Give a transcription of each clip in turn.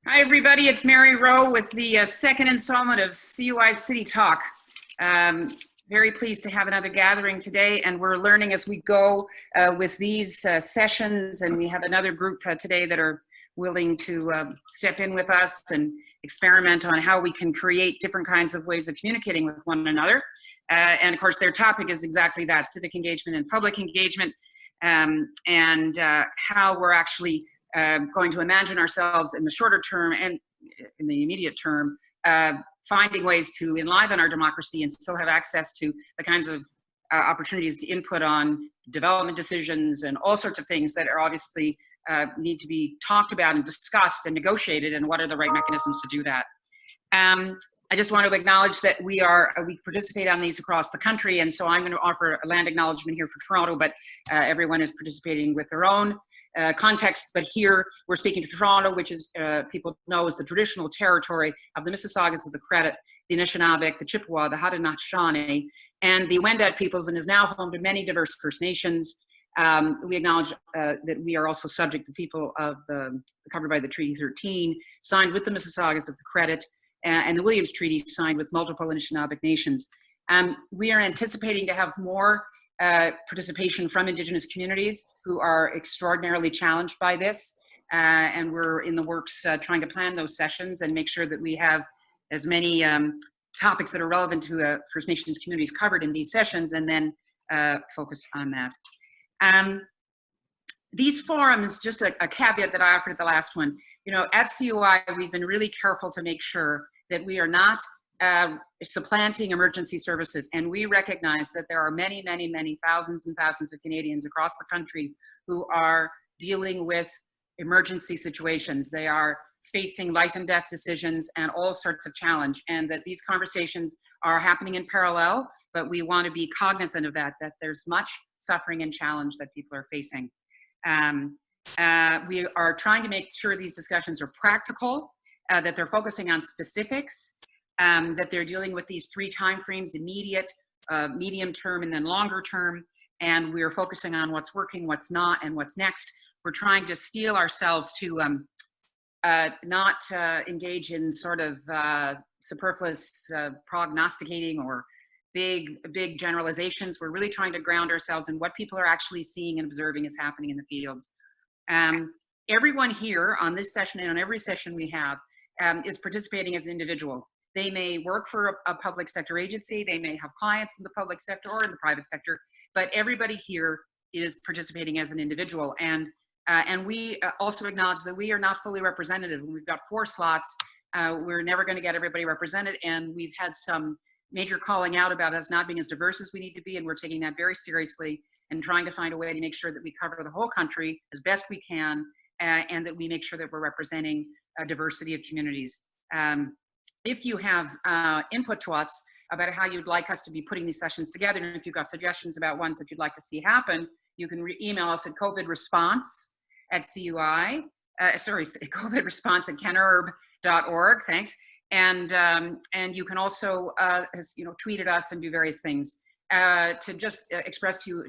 Hi, everybody. It's Mary Rowe with the second installment of CUI City Talk. Very pleased to have another gathering today, and we're learning as we go with these sessions, and we have another group today that are willing to step in with us and experiment on how we can create different kinds of ways of communicating with one another. And of course, their topic is exactly that, civic engagement and public engagement, and how we're actually going to imagine ourselves in the shorter term and in the immediate term, finding ways to enliven our democracy and still have access to the kinds of opportunities to input on development decisions and all sorts of things that are obviously need to be talked about and discussed and negotiated, and what are the right mechanisms to do that. I just want to acknowledge that we participate on these across the country, and so I'm going to offer a land acknowledgement here for Toronto, but everyone is participating with their own context. But here we're speaking to Toronto, which is, people know, is the traditional territory of the Mississaugas of the Credit, the Anishinaabe, the Chippewa, the Haudenosaunee, and the Wendat peoples, and is now home to many diverse First Nations. We acknowledge that we are also subject to people of covered by the Treaty 13, signed with the Mississaugas of the Credit, and the Williams Treaty signed with multiple Anishinaabe nations. We are anticipating to have more participation from Indigenous communities who are extraordinarily challenged by this, and we're in the works trying to plan those sessions and make sure that we have as many topics that are relevant to First Nations communities covered in these sessions, and then focus on that. These forums, just a caveat that I offered at the last one, you know, at CUI, we've been really careful to make sure that we are not supplanting emergency services. And we recognize that there are many, many, many thousands and thousands of Canadians across the country who are dealing with emergency situations. They are facing life and death decisions and all sorts of challenge, and that these conversations are happening in parallel, but we want to be cognizant of that there's much suffering and challenge that people are facing. We are trying to make sure these discussions are practical, that they're focusing on specifics, that they're dealing with these three timeframes: immediate, medium term, and then longer term. And we're focusing on what's working, what's not, and what's next. We're trying to steel ourselves to not engage in sort of superfluous prognosticating or big generalizations. We're really trying to ground ourselves in what people are actually seeing and observing is happening in the fields. Everyone here on this session and on every session we have is participating as an individual. They may work for a public sector agency, they may have clients in the public sector or in the private sector, but everybody here is participating as an individual. And we also acknowledge that we are not fully representative. We've got 4 slots. We're never going to get everybody represented, and we've had some major calling out about us not being as diverse as we need to be, and we're taking that very seriously and trying to find a way to make sure that we cover the whole country as best we can, and that we make sure that we're representing a diversity of communities. If you have input to us about how you'd like us to be putting these sessions together, and if you've got suggestions about ones that you'd like to see happen, you can email us at covidresponse@CUI, covidresponse@kenurb.org, thanks. And you can also, tweet at us and do various things to just express to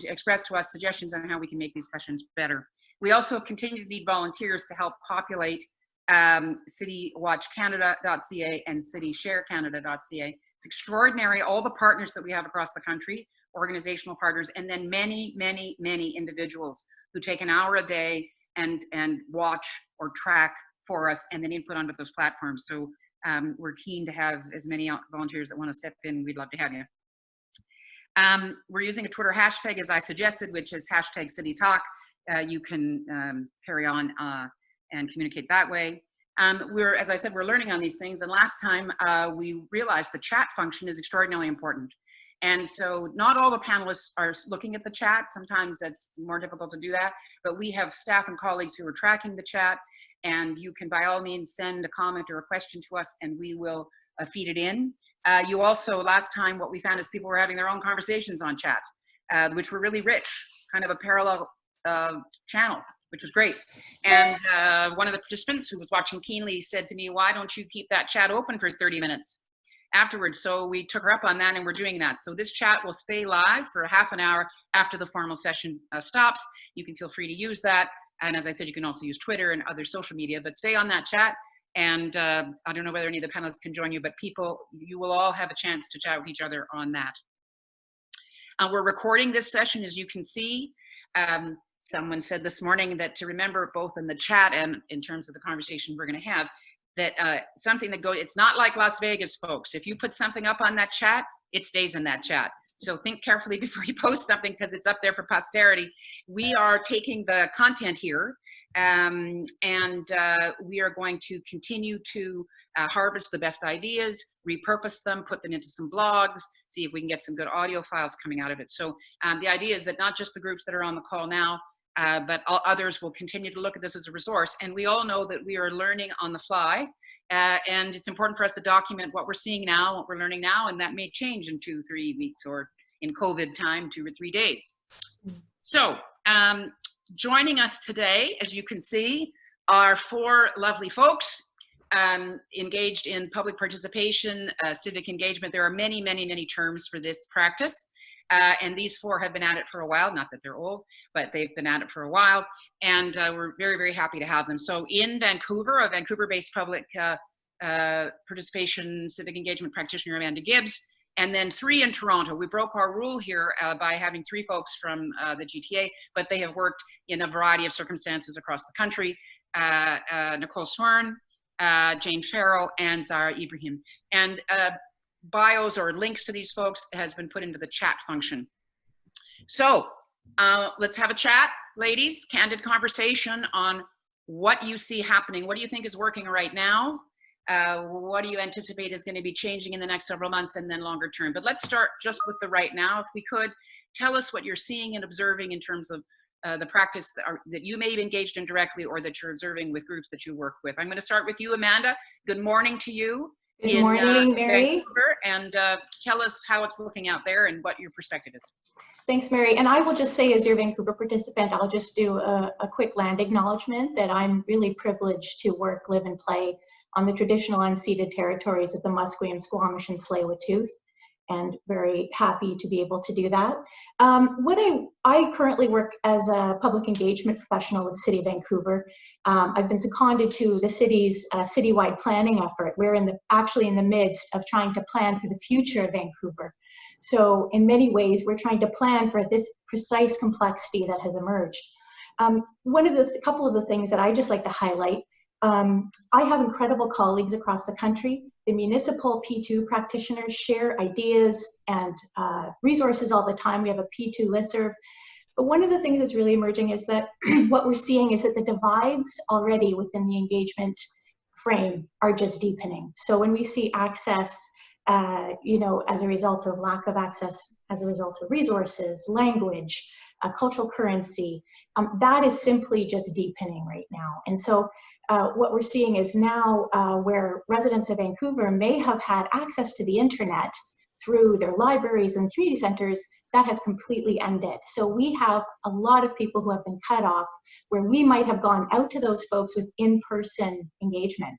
us suggestions on how we can make these sessions better. We also continue to need volunteers to help populate citywatchcanada.ca and citysharecanada.ca. It's extraordinary, all the partners that we have across the country, organizational partners, and then many, many, many individuals who take an hour a day and watch or track for us and then input onto those platforms. So we're keen to have as many volunteers that want to step in. We'd love to have you. We're using a Twitter hashtag, as I suggested, which is #CityTalk. You can carry on and communicate that way. As I said, we're learning on these things. And last time we realized the chat function is extraordinarily important. And so not all the panelists are looking at the chat. Sometimes it's more difficult to do that, but we have staff and colleagues who are tracking the chat, and you can by all means send a comment or a question to us and we will feed it in. You also, last time what we found is people were having their own conversations on chat, which were really rich, kind of a parallel channel, which was great. And one of the participants who was watching keenly said to me, "Why don't you keep that chat open for 30 minutes afterwards?" So we took her up on that, and we're doing that. So this chat will stay live for half an hour after the formal session stops. You can feel free to use that. And as I said, you can also use Twitter and other social media, but stay on that chat And I don't know whether any of the panelists can join you, but you will all have a chance to chat with each other on that. We're recording this session, as you can see. Someone said this morning that to remember both in the chat and in terms of the conversation we're going to have, that something that goes, it's not like Las Vegas, folks. If you put something up on that chat, it stays in that chat. So think carefully before you post something, because it's up there for posterity. We are taking the content here, and we are going to continue to harvest the best ideas, repurpose them, put them into some blogs, see if we can get some good audio files coming out of it. So the idea is that not just the groups that are on the call now, but all others will continue to look at this as a resource. And we all know that we are learning on the fly, and it's important for us to document what we're seeing now, what we're learning now, and that may change in 2-3 weeks, or in COVID time, 2 or 3 days. So joining us today, as you can see, are 4 lovely folks engaged in public participation, civic engagement. There are many, many, many terms for this practice. And these 4 have been at it for a while, not that they're old, but they've been at it for a while. And we're very, very happy to have them. So in Vancouver, a Vancouver-based public participation civic engagement practitioner, Amanda Gibbs, and then 3 in Toronto. We broke our rule here by having 3 folks from the GTA, but they have worked in a variety of circumstances across the country. Nicole Swerhun, Jane Farrow, and Zahra Ebrahim. And bios or links to these folks has been put into the chat function. So let's have a chat, ladies, candid conversation on what you see happening. What do you think is working right now? What do you anticipate is going to be changing in the next several months and then longer term? But let's start just with the right now. If we could, tell us what you're seeing and observing in terms of the practice that you may have engaged in directly or that you're observing with groups that you work with. I'm going to start with you, Amanda. Good morning to you. Good morning, Mary. Vancouver, and tell us how it's looking out there and what your perspective is. Thanks, Mary. And I will just say, as your Vancouver participant, I'll just do a quick land acknowledgement that I'm really privileged to work, live, and play on the traditional unceded territories of the Musqueam, Squamish, and Tsleil-Waututh, and very happy to be able to do that. I currently work as a public engagement professional with the City of Vancouver. I've been seconded to the city's citywide planning effort. We're actually in the midst of trying to plan for the future of Vancouver. So in many ways, we're trying to plan for this precise complexity that has emerged. Couple of the things that I just like to highlight, I have incredible colleagues across the country. The municipal P2 practitioners share ideas and resources all the time. We have a P2 listserv. But one of the things that's really emerging is that what we're seeing is that the divides already within the engagement frame are just deepening. So when we see access, as a result of lack of access, as a result of resources, language, cultural currency, that is simply just deepening right now. And so what we're seeing is now where residents of Vancouver may have had access to the internet through their libraries and community centers, that has completely ended. So we have a lot of people who have been cut off where we might have gone out to those folks with in-person engagement.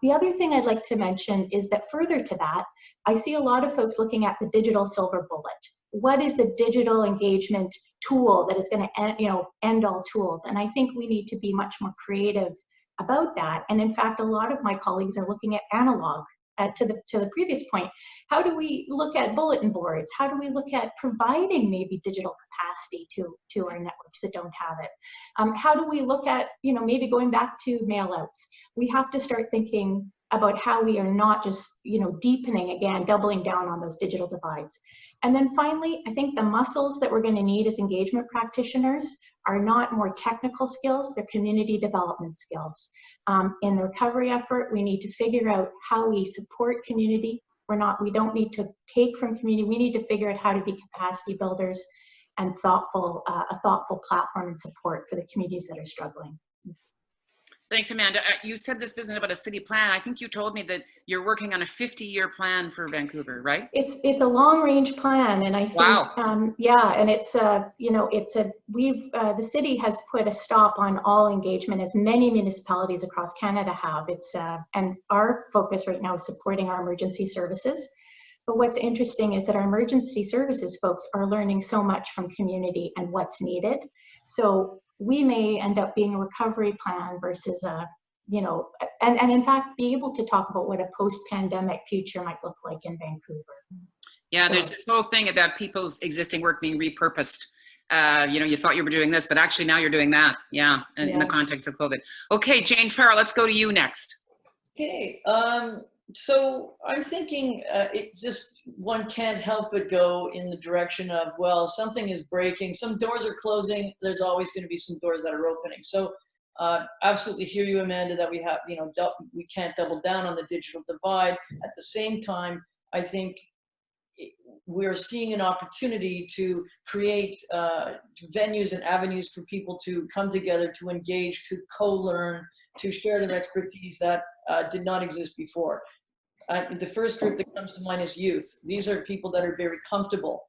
The other thing I'd like to mention is that further to that, I see a lot of folks looking at the digital silver bullet. What is the digital engagement tool that is going to end all tools? And I think we need to be much more creative about that. And in fact, a lot of my colleagues are looking at analog. To the previous point, how do we look at bulletin boards? How do we look at providing maybe digital capacity to our networks that don't have it? How do we look at, maybe going back to mail outs? We have to start thinking about how we are not just, deepening again, doubling down on those digital divides. And then finally, I think the muscles that we're going to need as engagement practitioners are not more technical skills, they're community development skills. In the recovery effort, we need to figure out how we support community. We don't need to take from community, we need to figure out how to be capacity builders and a thoughtful platform and support for the communities that are struggling. Thanks, Amanda. You said this isn't about a city plan. I think you told me that you're working on a 50-year plan for Vancouver, right? It's a long-range plan, and I think, wow. Yeah, and it's the city has put a stop on all engagement, as many municipalities across Canada have. And our focus right now is supporting our emergency services. But what's interesting is that our emergency services folks are learning so much from community and what's needed. So we may end up being a recovery plan versus a you know, and in fact, be able to talk about what a post-pandemic future might look like in Vancouver. Yeah, So, there's this whole thing about people's existing work being repurposed. You know, you thought you were doing this, but actually now you're doing that. Yeah, in the yes. context of COVID. Okay, Jane Farrow, let's go to you next. Okay, so I'm thinking it just, one can't help but go in the direction of, well, something is breaking, some doors are closing, there's always going to be some doors that are opening. So absolutely hear you, Amanda, that we have, you know, we can't double down on the digital divide. At the same time, I think we're seeing an opportunity to create venues and avenues for people to come together, to engage, to co-learn, to share their expertise that did not exist before. The first group that comes to mind is youth. These are people that are very comfortable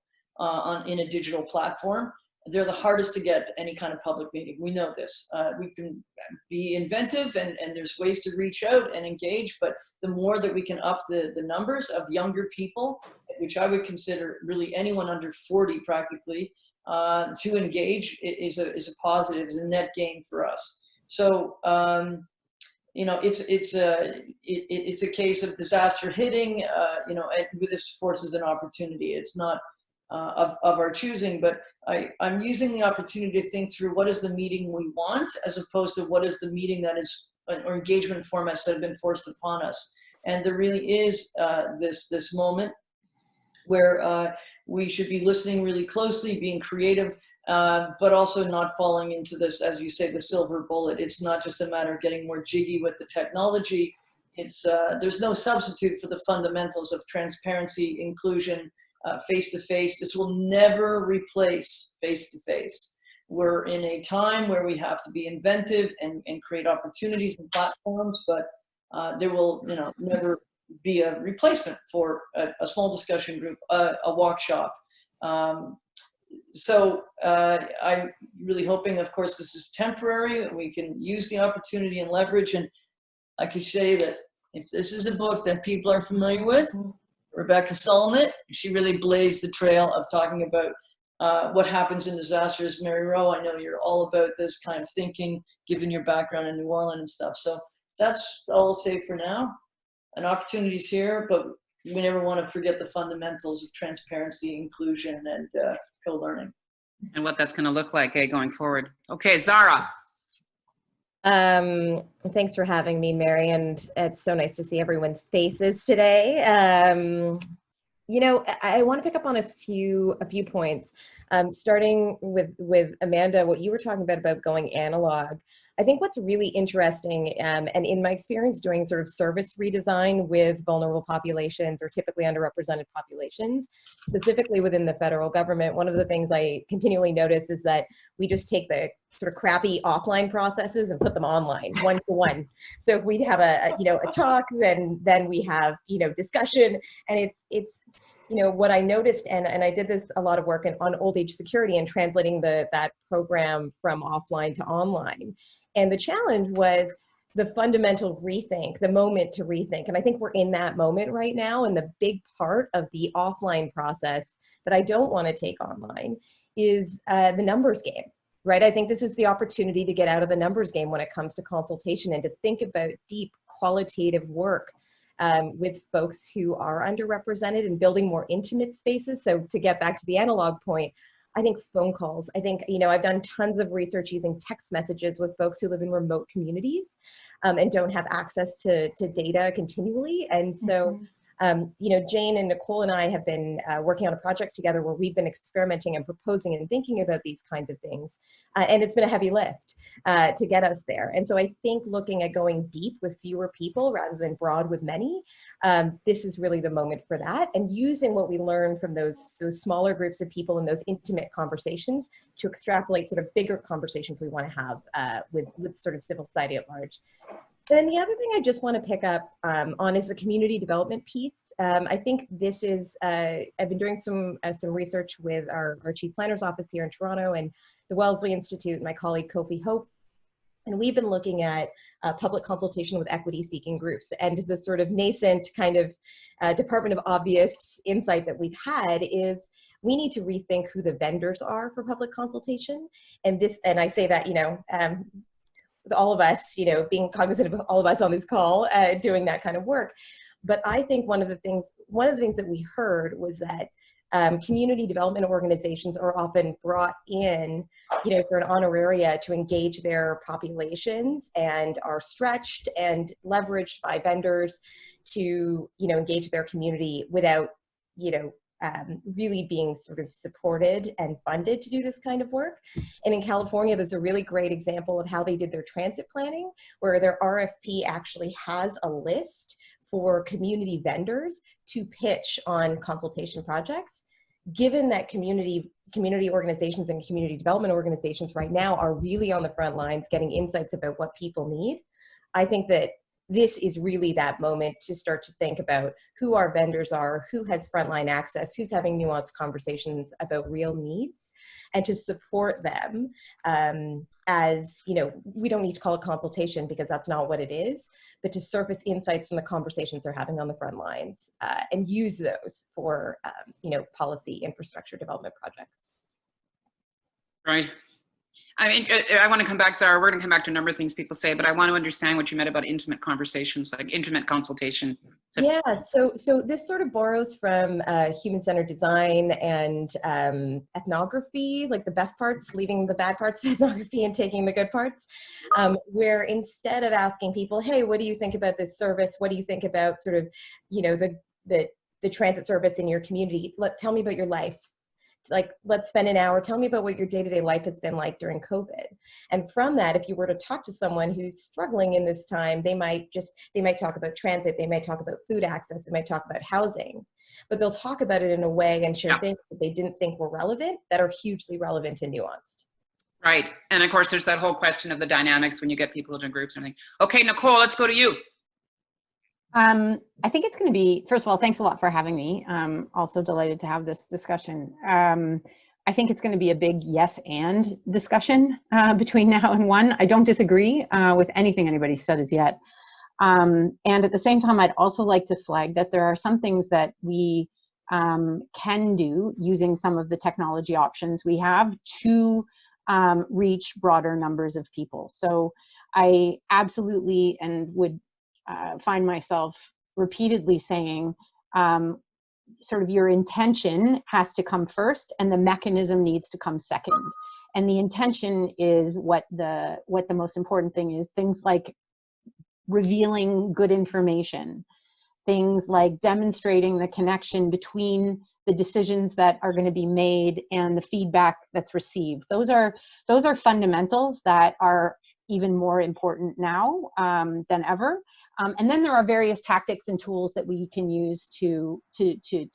in a digital platform. They're the hardest to get to any kind of public meeting. We know this. We can be inventive and there's ways to reach out and engage, but the more that we can up the numbers of younger people, which I would consider really anyone under 40 practically, to engage is a positive, is a net gain for us. So, you know, it's a case of disaster hitting, you know, with this forces an opportunity. It's not of our choosing, but I'm using the opportunity to think through what is the meeting we want, as opposed to what is the meeting that is, or engagement formats that have been forced upon us. And there really is this moment where we should be listening really closely, being creative, but also not falling into this, as you say, the silver bullet. It's not just a matter of getting more jiggy with the technology. It's there's no substitute for the fundamentals of transparency, inclusion, face-to-face. This will never replace face-to-face. We're in a time where we have to be inventive and create opportunities and platforms, but there will, you know, never be a replacement for a small discussion group, a workshop. So I'm really hoping, of course, this is temporary. We can use the opportunity and leverage. And I could say that if this is a book that people are familiar with, Rebecca Solnit, she really blazed the trail of talking about what happens in disasters. Mary Rowe, I know you're all about this kind of thinking, given your background in New Orleans and stuff. So that's all I'll say for now. An opportunity's here, but we never want to forget the fundamentals of transparency, inclusion, and co-learning. And what that's going to look like going forward. Okay, Zahra. Thanks for having me, Mary, and it's so nice to see everyone's faces today. You know, I want to pick up on a few points, starting with Amanda, what you were talking about going analog. I think what's really interesting, and in my experience doing sort of service redesign with vulnerable populations or typically underrepresented populations, specifically within the federal government, one of the things I continually notice is that we just take the sort of crappy offline processes and put them online, one-to-one. So if we have a talk, then we have, discussion, and it's what I noticed, and I did this a lot of work on old age security and translating that program from offline to online. And the challenge was the fundamental rethink, the moment to rethink. And I think we're in that moment right now. And the big part of the offline process that I don't want to take online is the numbers game, right? I think this is the opportunity to get out of the numbers game when it comes to consultation and to think about deep qualitative work with folks who are underrepresented and building more intimate spaces. So to get back to the analog point, I think phone calls. I think, I've done tons of research using text messages with folks who live in remote communities and don't have access to data continually. And so, Jane and Nicole and I have been working on a project together where we've been experimenting and proposing and thinking about these kinds of things. And it's been a heavy lift to get us there. And so I think looking at going deep with fewer people rather than broad with many, this is really the moment for that. And using what we learn from those smaller groups of people and those intimate conversations to extrapolate sort of bigger conversations we want to have with sort of civil society at large. Then the other thing I just want to pick up on is the community development piece. I think this is, I've been doing some research with our Chief Planner's Office here in Toronto and the Wellesley Institute and my colleague Kofi Hope. And we've been looking at public consultation with equity-seeking groups. And the sort of nascent kind of Department of Obvious insight that we've had is we need to rethink who the vendors are for public consultation. And I say that, all of us, you know, being cognizant of all of us on this call, doing that kind of work. But I think one of the things that we heard was that community development organizations are often brought in, you know, for an honoraria to engage their populations, and are stretched and leveraged by vendors to, you know, engage their community without, you know, really being sort of supported and funded to do this kind of work. And in California, there's a really great example of how they did their transit planning, where their RFP actually has a list for community vendors to pitch on consultation projects. Given that community organizations and community development organizations right now are really on the front lines getting insights about what people need, I think that this is really that moment to start to think about who our vendors are, who has frontline access, who's having nuanced conversations about real needs, and to support them. As, you know, we don't need to call it consultation because that's not what it is, but to surface insights from the conversations they're having on the front lines, and use those for, you know, policy infrastructure development projects. Right. I mean, I want to come back, Zahra. We're going to come back to a number of things people say, but I want to understand what you meant about intimate conversations, like intimate consultation. Yeah, so this sort of borrows from human-centered design and ethnography, like the best parts, leaving the bad parts of ethnography and taking the good parts, where instead of asking people, hey, what do you think about this service? What do you think about sort of, you know, the transit service in your community? Tell me about your life. Like, let's spend an hour, tell me about what your day-to-day life has been like during COVID. And from that, if you were to talk to someone who's struggling in this time, they might talk about transit, they might talk about food access, they might talk about housing, but they'll talk about it in a way and share things that they didn't think were relevant that are hugely relevant and nuanced. Right. And of course, there's that whole question of the dynamics when you get people into groups and everything. Okay, Nicole, let's go to you. I think it's going to be, first of all, thanks a lot for having me. Also delighted to have this discussion. I think it's going to be a big yes and discussion between now and 1. I don't disagree with anything anybody said as yet. And at the same time, I'd also like to flag that there are some things that we can do using some of the technology options we have to reach broader numbers of people. So I absolutely and would find myself repeatedly saying, sort of your intention has to come first and the mechanism needs to come second. And the intention is what the most important thing is. Things like revealing good information, things like demonstrating the connection between the decisions that are going to be made and the feedback that's received. Those are fundamentals that are even more important now than ever. And then there are various tactics and tools that we can use to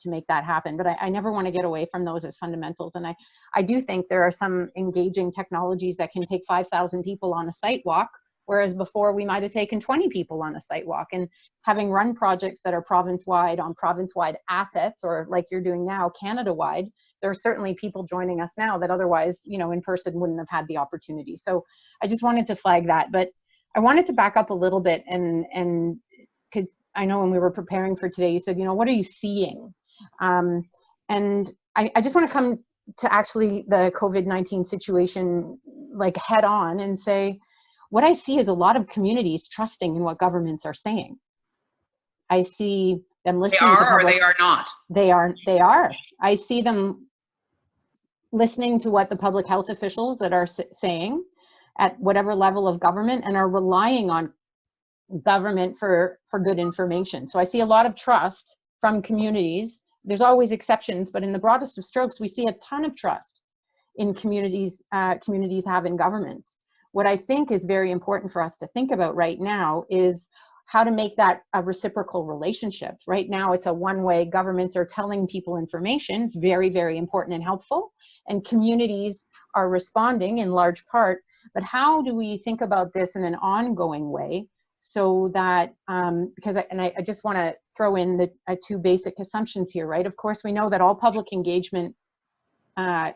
make that happen. But I never want to get away from those as fundamentals. And I do think there are some engaging technologies that can take 5,000 people on a site walk, whereas before we might have taken 20 people on a site walk. And having run projects that are province-wide on province-wide assets, or like you're doing now, Canada-wide, there are certainly people joining us now that otherwise, you know, in person wouldn't have had the opportunity. So I just wanted to flag that. But I wanted to back up a little bit, and because I know when we were preparing for today, you said, you know, what are you seeing? And I just want to come to actually the COVID-19 situation like head on and say, what I see is a lot of communities trusting in what governments are saying. I see them listening. They are, or they are not? They are. I see them listening to what the public health officials that are saying at whatever level of government, and are relying on government for good information. So I see a lot of trust from communities. There's always exceptions, but in the broadest of strokes, we see a ton of trust in communities have in governments. What I think is very important for us to think about right now is how to make that a reciprocal relationship. Right now, it's a one-way. Governments are telling people information. It's very, very important and helpful. And communities are responding in large part. But how do we think about this in an ongoing way so that, because I just want to throw in the 2 basic assumptions here, right? Of course, we know that all public engagement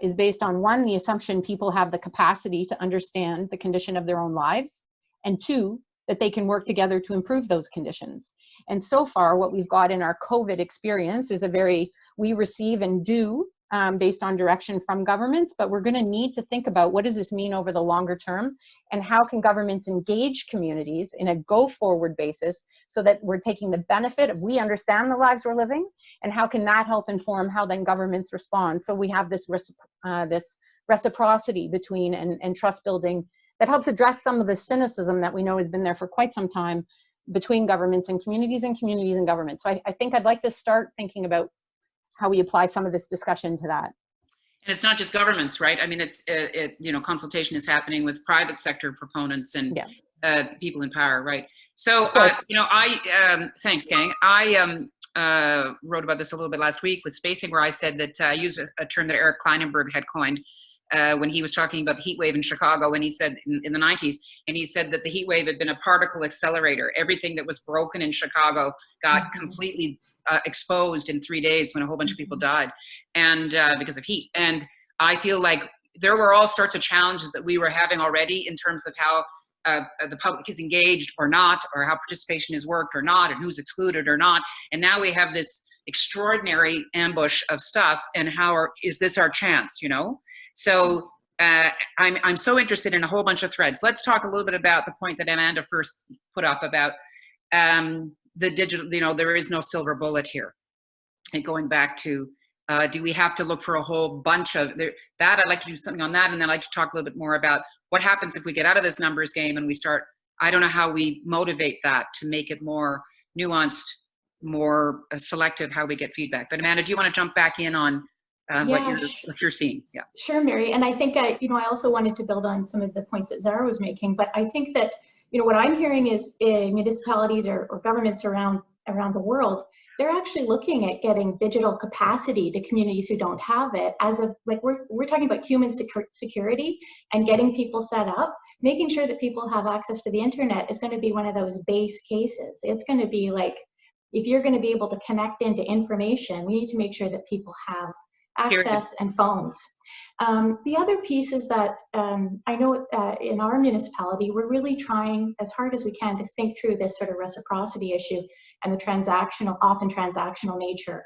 is based on 1, the assumption people have the capacity to understand the condition of their own lives, and 2, that they can work together to improve those conditions. And so far, what we've got in our COVID experience is a very, we receive and do based on direction from governments, but we're going to need to think about what does this mean over the longer term, and how can governments engage communities in a go-forward basis so that we're taking the benefit of, we understand the lives we're living, and how can that help inform how then governments respond. So we have this reciprocity between and trust building that helps address some of the cynicism that we know has been there for quite some time between governments and communities and governments. So I think I'd like to start thinking about how we apply some of this discussion to that. And it's not just governments, right? I mean, consultation is happening with private sector proponents and people in power, right? So, thanks, gang. I wrote about this a little bit last week with spacing, where I said that I used a term that Eric Kleinenberg had coined when he was talking about the heat wave in Chicago, and he said in the 90s, and he said that the heat wave had been a particle accelerator. Everything that was broken in Chicago got completely exposed in 3 days when a whole bunch of people died, and because of heat. And I feel like there were all sorts of challenges that we were having already in terms of how the public is engaged or not, or how participation is worked or not, and who's excluded or not. And now we have this extraordinary ambush of stuff, and is this our chance, you know? So I'm so interested in a whole bunch of threads. Let's talk a little bit about the point that Amanda first put up about the digital, there is no silver bullet here. And going back to, do we have to look for a whole bunch of that? I'd like to do something on that. And then I'd like to talk a little bit more about what happens if we get out of this numbers game and we start, I don't know how we motivate that to make it more nuanced, more selective, how we get feedback. But Amanda, do you want to jump back in on what you're seeing? Yeah. Sure, Mary. And I think, I also wanted to build on some of the points that Zahra was making, but I think that, what I'm hearing is municipalities or governments around the world, they're actually looking at getting digital capacity to communities who don't have it, as we're talking about human security and getting people set up. Making sure that people have access to the internet is going to be one of those base cases. It's going to be like, if you're going to be able to connect into information, we need to make sure that people have access and phones. The other piece is that I know in our municipality, we're really trying as hard as we can to think through this sort of reciprocity issue and the often transactional nature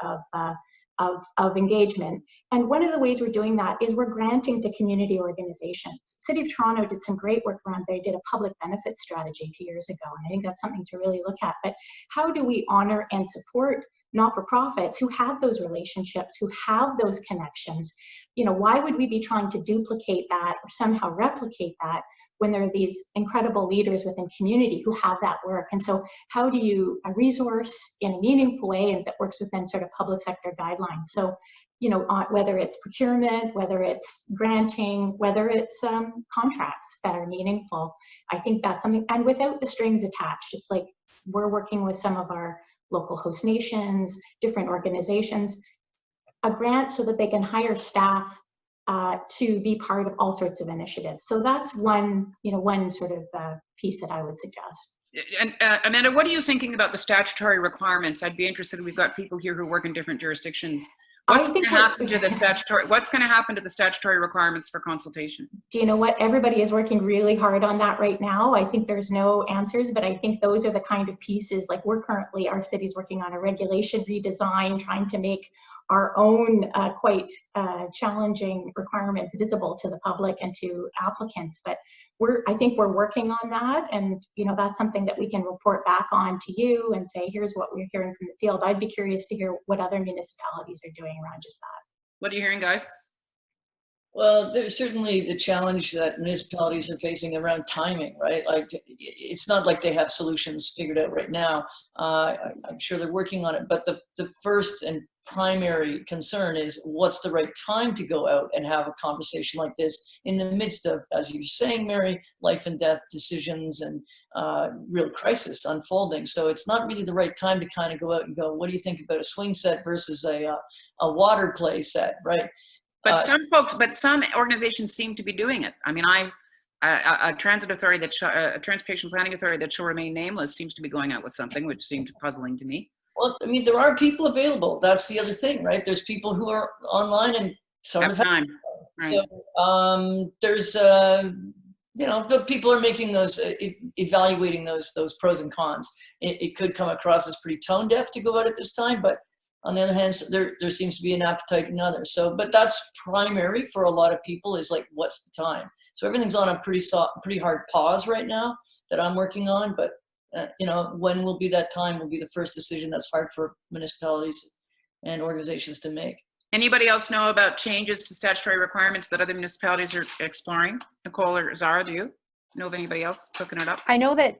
of engagement. And one of the ways we're doing that is we're granting to community organizations. City of Toronto did some great work around, they did a public benefit strategy 2 years ago, and I think that's something to really look at. But how do we honor and support not-for-profits who have those relationships, who have those connections? Why would we be trying to duplicate that or somehow replicate that when there are these incredible leaders within community who have that work? And so how do you resource in a meaningful way and that works within sort of public sector guidelines? So, whether it's procurement, whether it's granting, whether it's contracts that are meaningful, I think that's something, and without the strings attached. It's like we're working with some of our local host nations, different organizations, a grant so that they can hire staff to be part of all sorts of initiatives. So that's one sort of piece that I would suggest. And Amanda, what are you thinking about the statutory requirements? I'd be interested. We've got people here who work in different jurisdictions. What's going to happen to the statutory requirements for consultation? Do you know what? Everybody is working really hard on that right now. I think there's no answers, but I think those are the kind of pieces, like our city's working on a regulation redesign, trying to make our own quite challenging requirements visible to the public and to applicants. But I think we're working on that, and that's something that we can report back on to you and say, here's what we're hearing from the field. I'd be curious to hear what other municipalities are doing around just that. What are you hearing, guys? Well, there's certainly the challenge that municipalities are facing around timing, right? Like, it's not like they have solutions figured out right now. I'm sure they're working on it, but the first and primary concern is what's the right time to go out and have a conversation like this in the midst of, as you were saying, Mary, life and death decisions and real crisis unfolding. So it's not really the right time to kind of go out and go, what do you think about a swing set versus a water play set, right? But some organizations seem to be doing it. I mean, a transit authority a transportation planning authority that shall remain nameless seems to be going out with something, which seemed puzzling to me. Well, I mean, there are people available. That's the other thing, right? There's people who are online and sort of time. Right. So there's, people are making those, evaluating those pros and cons. It could come across as pretty tone deaf to go out at this time, but On the other hand, there seems to be an appetite in others. So, but that's primary for a lot of people, is like, what's the time? So everything's on a pretty hard pause right now that I'm working on. But you know, when will be that time will be the first decision that's hard for municipalities and organizations to make. Anybody else know about changes to statutory requirements that other municipalities are exploring? Nicole or Zahra, do you know of anybody else cooking it up? I know that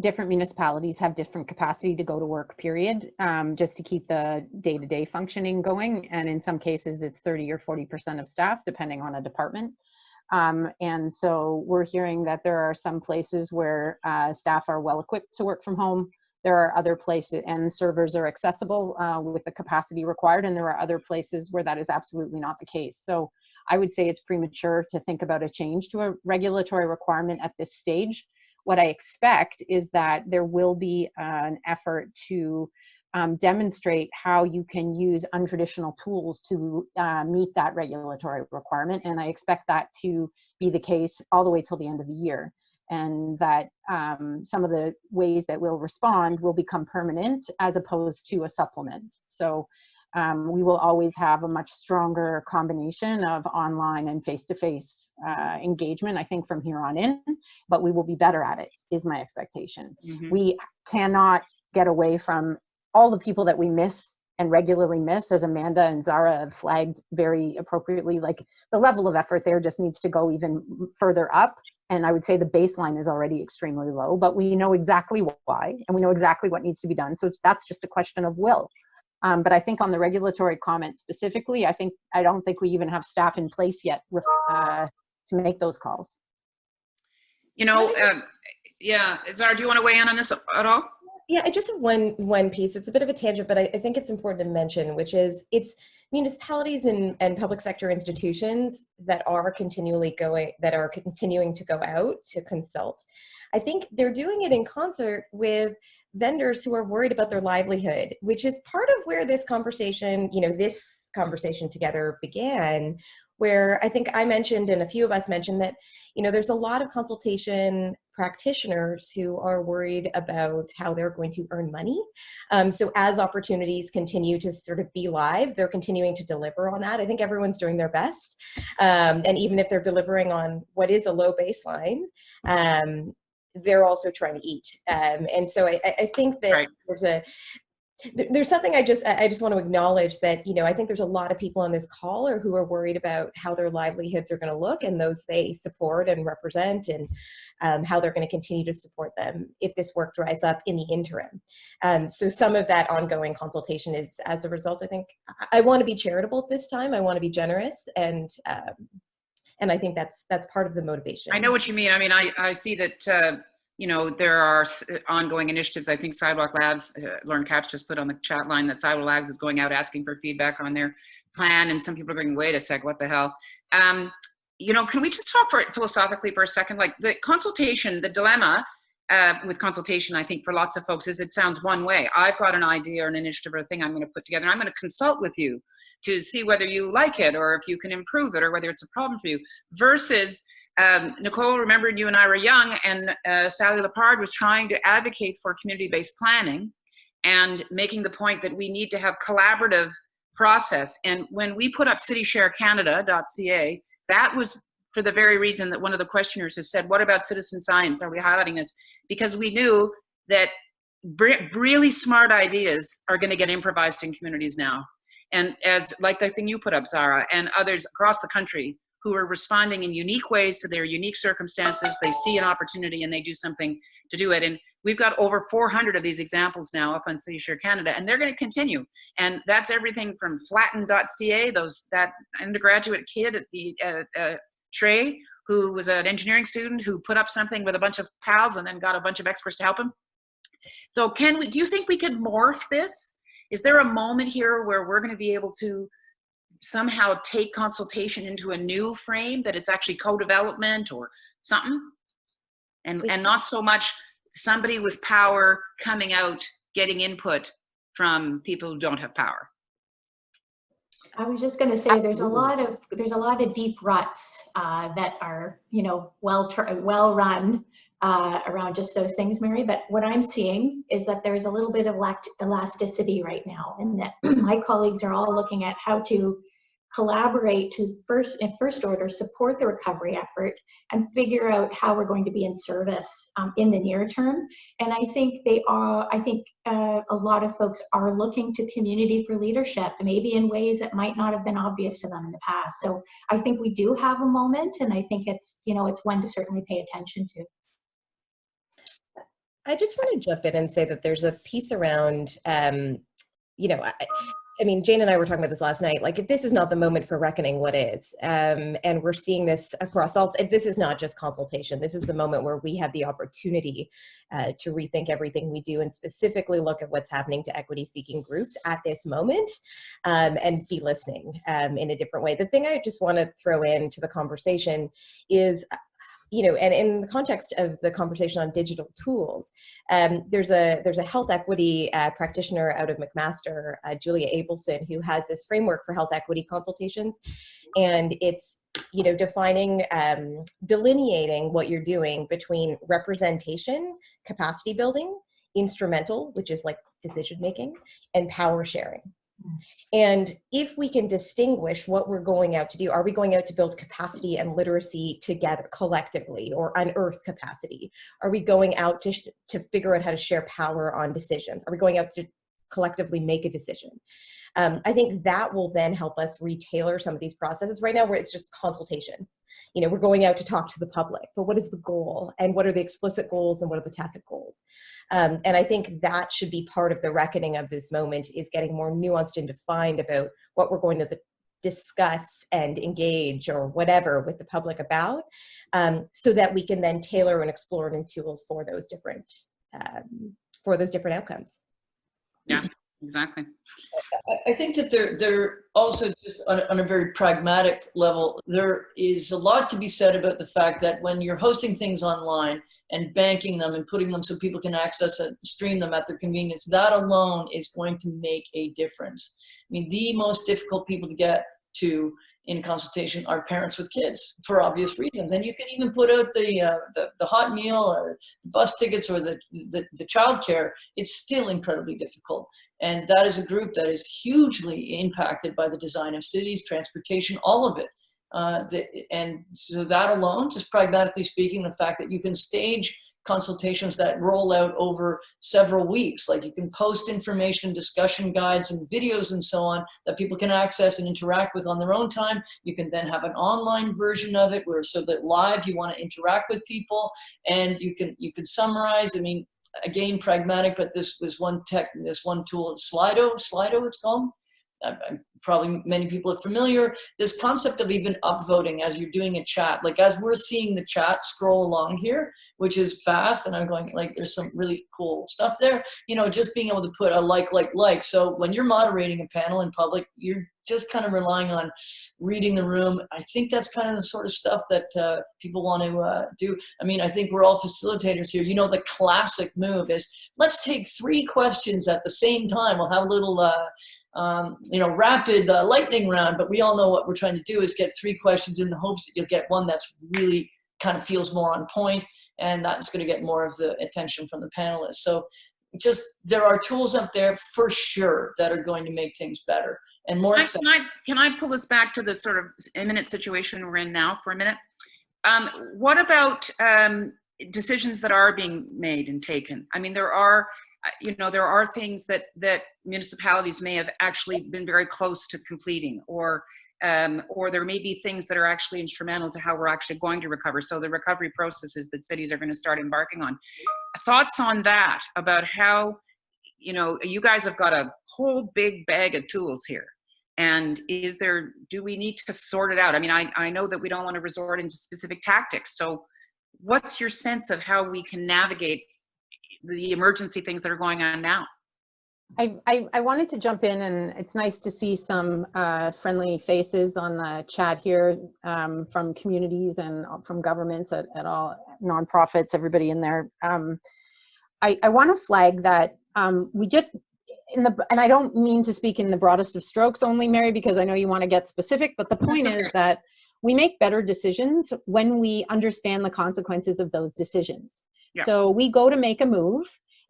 different municipalities have different capacity to go to work, period, just to keep the day-to-day functioning going. And in some cases, it's 30 or 40% of staff, depending on a department. And so we're hearing that there are some places where staff are well equipped to work from home. There are other places, and servers are accessible with the capacity required. And there are other places where that is absolutely not the case. So I would say it's premature to think about a change to a regulatory requirement at this stage. What I expect is that there will be an effort to demonstrate how you can use untraditional tools to meet that regulatory requirement. And I expect that to be the case all the way till the end of the year. And that some of the ways that we'll respond will become permanent as opposed to a supplement. So we will always have a much stronger combination of online and face-to-face engagement, I think, from here on in, but we will be better at it, is my expectation. Mm-hmm. We cannot get away from all the people that we miss and regularly miss, as Amanda and Zahra have flagged very appropriately. Like, the level of effort there just needs to go even further up. And I would say the baseline is already extremely low, but we know exactly why, and we know exactly what needs to be done. So that's just a question of will. But I think on the regulatory comment specifically, I don't think we even have staff in place yet to make those calls. You know, yeah, Zahra, do you want to weigh in on this at all? Yeah, I just have one piece. It's a bit of a tangent, but I think it's important to mention, which is it's municipalities and public sector institutions that are continuing to go out to consult. I think they're doing it in concert with vendors who are worried about their livelihood, which is part of where this conversation, this conversation together began, where I think I mentioned, and a few of us mentioned, that, there's a lot of consultation practitioners who are worried about how they're going to earn money. So as opportunities continue to sort of be live, they're continuing to deliver on that. I think everyone's doing their best. And even if they're delivering on what is a low baseline, they're also trying to eat. And so I think that right. there's something I just want to acknowledge, that, I think there's a lot of people on this call who are worried about how their livelihoods are going to look, and those they support and represent, and how they're going to continue to support them if this work dries up in the interim. So some of that ongoing consultation is as a result. I think I want to be charitable at this time. I want to be generous, and I think that's part of the motivation. I know what you mean. I mean, I see that, there are ongoing initiatives. I think Sidewalk Labs, Lauren Katz just put on the chat line that Sidewalk Labs is going out asking for feedback on their plan. And some people are going, wait a sec, what the hell? Can we just talk philosophically for a second? Like, the consultation, the dilemma with consultation, I think, for lots of folks is it sounds one way. I've got an idea or an initiative or a thing I'm going to put together. I'm going to consult with you to see whether you like it or if you can improve it or whether it's a problem for you, versus Nicole, remember, you and I were young, and Sally Lepard was trying to advocate for community-based planning and making the point that we need to have collaborative process. And when we put up citysharecanada.ca, that was for the very reason that one of the questioners has said, what about citizen science? Are we highlighting this? Because we knew that really smart ideas are going to get improvised in communities now. And as like the thing you put up, Zahra, and others across the country who are responding in unique ways to their unique circumstances. They see an opportunity and they do something to do it. And we've got over 400 of these examples now up on CityShare Canada, and they're going to continue. And that's everything from flatten.ca, that undergraduate kid at the Trey, who was an engineering student who put up something with a bunch of pals and then got a bunch of experts to help him. So do you think we could morph this? Is there a moment here where we're going to be able to somehow take consultation into a new frame, that it's actually co-development or something, and not so much somebody with power coming out getting input from people who don't have power? I was just going to say, there's a lot of deep ruts that are well run around just those things, Mary. But what I'm seeing is that there's a little bit of elasticity right now, and that my colleagues are all looking at how to collaborate to in first order support the recovery effort and figure out how we're going to be in service in the near term. And I think a lot of folks are looking to community for leadership, maybe in ways that might not have been obvious to them in the past. So I think we do have a moment, and I think it's one to certainly pay attention to. I just want to jump in and say that there's a piece around, I mean, Jane and I were talking about this last night. Like, if this is not the moment for reckoning, what is? And we're seeing this across all. This is not just consultation. This is the moment where we have the opportunity to rethink everything we do, and specifically look at what's happening to equity-seeking groups at this moment, and be listening in a different way. The thing I just want to throw into the conversation is, and in the context of the conversation on digital tools, there's a health equity practitioner out of McMaster, Julia Abelson, who has this framework for health equity consultations, and it's delineating what you're doing between representation, capacity building, instrumental, which is like decision making, and power sharing. And if we can distinguish what we're going out to do, are we going out to build capacity and literacy together collectively, or unearth capacity? Are we going out to figure out how to share power on decisions? Are we going out to collectively make a decision? I think that will then help us retailor some of these processes. Right now, where it's just consultation. We're going out to talk to the public, but what is the goal, and what are the explicit goals, and what are the tacit goals? And I think that should be part of the reckoning of this moment, is getting more nuanced and defined about what we're going to discuss and engage or whatever with the public about, so that we can then tailor and explore new tools for those different outcomes. Yeah, exactly. I think that they're also, just on a very pragmatic level, there is a lot to be said about the fact that when you're hosting things online and banking them and putting them so people can access and stream them at their convenience, that alone is going to make a difference. I mean, the most difficult people to get to in consultation are parents with kids, for obvious reasons. And you can even put out the hot meal or the bus tickets or the childcare. It's still incredibly difficult. And that is a group that is hugely impacted by the design of cities, transportation, all of it. And so that alone, just pragmatically speaking, the fact that you can stage consultations that roll out over several weeks, like you can post information, discussion guides, and videos and so on that people can access and interact with on their own time. You can then have an online version of it where, so that live you want to interact with people, and you can summarize. I mean, again, pragmatic, but this one tool, Slido it's called. Probably many people are familiar. This concept of even upvoting as you're doing a chat, like as we're seeing the chat scroll along here, which is fast, and I'm going, like, there's some really cool stuff there. Just being able to put a like. So when you're moderating a panel in public, you're just kind of relying on reading the room. I think that's kind of the sort of stuff that people want to do. I mean, I think we're all facilitators here. The classic move is, let's take 3 questions at the same time. We'll have a little rapid lightning round, but we all know what we're trying to do is get 3 questions in the hopes that you'll get one that's really kind of feels more on point, and that's going to get more of the attention from the panelists. So just, there are tools up there for sure that are going to make things better and more exciting. Can I pull us back to the sort of imminent situation we're in now for a minute? What about decisions that are being made and taken? I mean, there are things that municipalities may have actually been very close to completing, or there may be things that are actually instrumental to how we're actually going to recover. So the recovery processes that cities are going to start embarking on. Thoughts on that, about how, you guys have got a whole big bag of tools here. And do we need to sort it out? I mean, I know that we don't want to resort into specific tactics. So what's your sense of how we can navigate the emergency things that are going on now? I wanted to jump in, and it's nice to see some friendly faces on the chat here, from communities and from governments at all, nonprofits, everybody in there. I want to flag that we just, and I don't mean to speak in the broadest of strokes only, Mary, because I know you want to get specific, but the point is that we make better decisions when we understand the consequences of those decisions. Yeah. So we go to make a move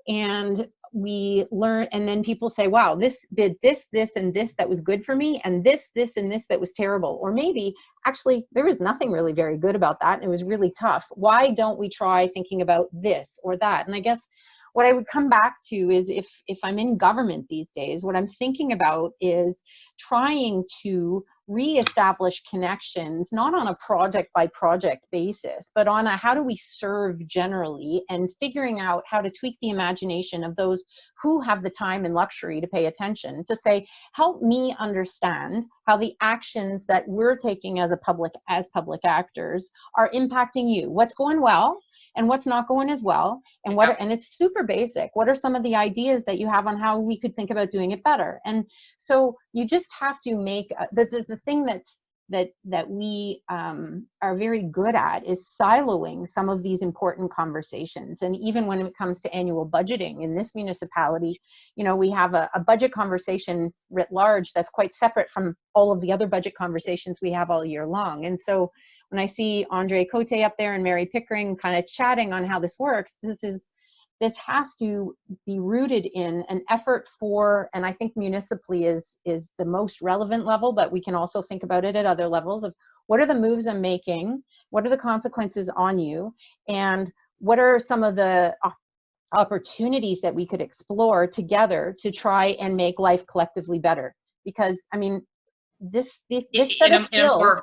and we learn, and then people say, wow, this did this, this, and this that was good for me, and this, and this that was terrible. Or maybe actually there was nothing really very good about that and it was really tough. Why don't we try thinking about this or that? And I guess what I would come back to is if I'm in government these days, what I'm thinking about is trying to reestablish connections, not on a project by project basis, but on a how do we serve generally, and figuring out how to tweak the imagination of those who have the time and luxury to pay attention, to say, help me understand how the actions that we're taking as public actors are impacting you. What's going well and what's not going as well, and what and it's super basic. What are some of the ideas that you have on how we could think about doing it better? And so you just have to make the thing that we are very good at is siloing some of these important conversations. And even when it comes to annual budgeting in this municipality, you know, we have a budget conversation writ large that's quite separate from all of the other budget conversations we have all year long. And so when I see Andre Cote up there and Mary Pickering kind of chatting on how this works, this has to be rooted in an effort for, and I think municipally is the most relevant level, but we can also think about it at other levels of what are the moves I'm making, what are the consequences on you, and what are some of the opportunities that we could explore together to try and make life collectively better. Because I mean, this set of skills,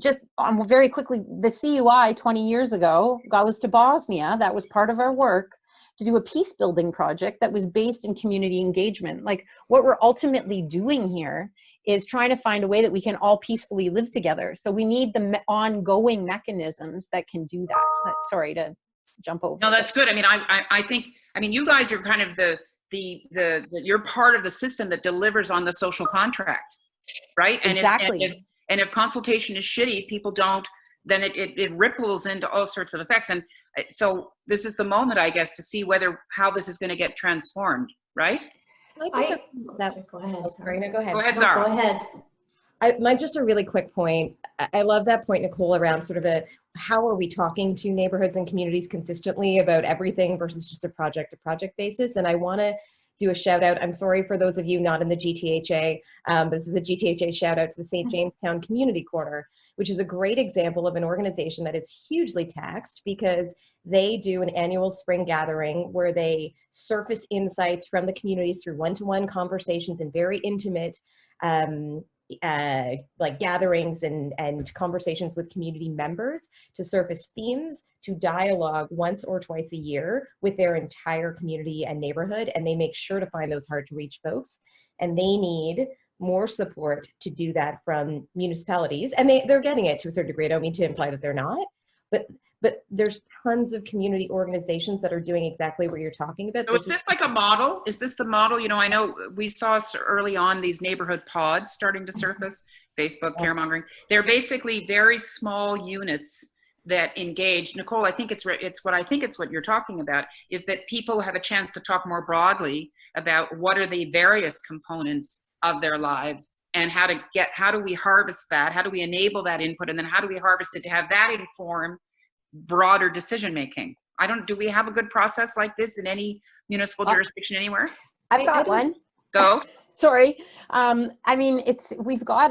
just very quickly, the CUI 20 years ago goes to Bosnia. That was part of our work to do a peace building project that was based in community engagement. Like what we're ultimately doing here is trying to find a way that we can all peacefully live together. So we need the ongoing mechanisms that can do that. Sorry to jump over. No, that's good. I mean, I think, I mean, you guys are kind of you're part of the system that delivers on the social contract, right? And exactly. And if consultation is shitty, people don't, then it ripples into all sorts of effects. And so this is the moment, I guess, to see how this is going to get transformed, right? Go ahead. Sorry, no, go ahead. Go ahead, Zahra. Go ahead. Mine's just a really quick point. I love that point, Nicole, around sort of how are we talking to neighborhoods and communities consistently about everything versus just a project-to-project basis. And I want to do a shout out. I'm sorry for those of you not in the GTHA, but this is a GTHA shout out to the St. Jamestown Community Corner, which is a great example of an organization that is hugely taxed because they do an annual spring gathering where they surface insights from the communities through one-to-one conversations and very intimate like gatherings and conversations with community members to surface themes, to dialogue once or twice a year with their entire community and neighborhood. And they make sure to find those hard to reach folks. And they need more support to do that from municipalities. And they're getting it to a certain degree. I don't mean to imply that they're not, but there's tons of community organizations that are doing exactly what you're talking about. So is this like a model? Is this the model? You know, I know we saw early on these neighborhood pods starting to surface, Facebook, caremongering. They're basically very small units that engage. Nicole, I think it's what you're talking about, is that people have a chance to talk more broadly about what are the various components of their lives and how do we harvest that? How do we enable that input? And then how do we harvest it to have that inform broader decision making? Do we have a good process like this in any municipal jurisdiction anywhere? I've got one. Go. Sorry. I mean, we've got